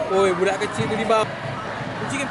Woi, budak kecil tu di bawah. Kucing kan?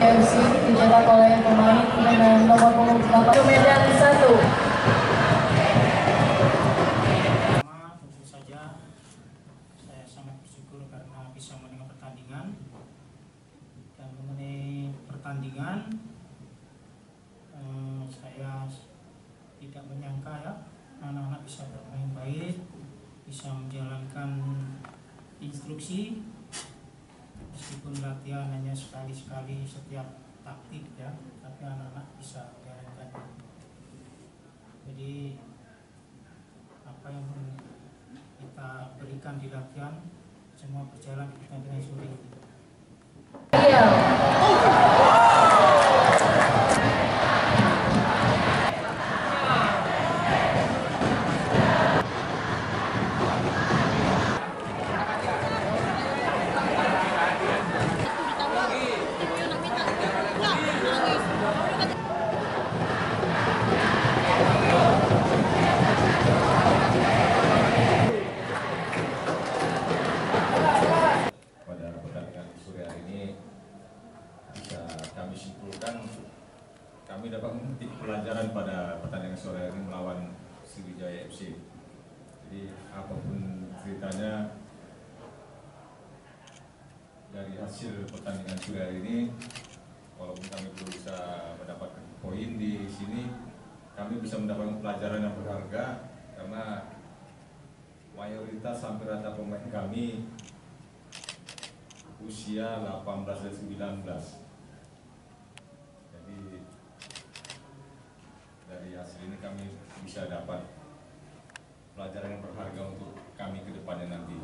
FC dicetak oleh pemain dengan nomor punggung 8 Medan 1. Tentu saja saya sangat bersyukur karena bisa mendengar pertandingan, dan mengenai pertandingan saya tidak menyangka ya anak-anak bisa bermain baik, bisa menjalankan instruksi. Meskipun latihan hanya sekali-sekali setiap taktik ya, tapi anak-anak bisa menjalankan. Jadi apa yang kita berikan di latihan semua berjalan di pertandingan sore ini. Kami simpulkan, kami dapat memetik pelajaran pada pertandingan sore ini melawan Sriwijaya FC. Jadi apapun ceritanya, dari hasil pertandingan sore ini, walaupun kami belum bisa mendapatkan poin di sini, kami bisa mendapatkan pelajaran yang berharga karena mayoritas hampir rata pemain kami usia 18 dan 19. Dari hasil ini kami bisa dapat pelajaran yang berharga untuk kami ke depannya nanti.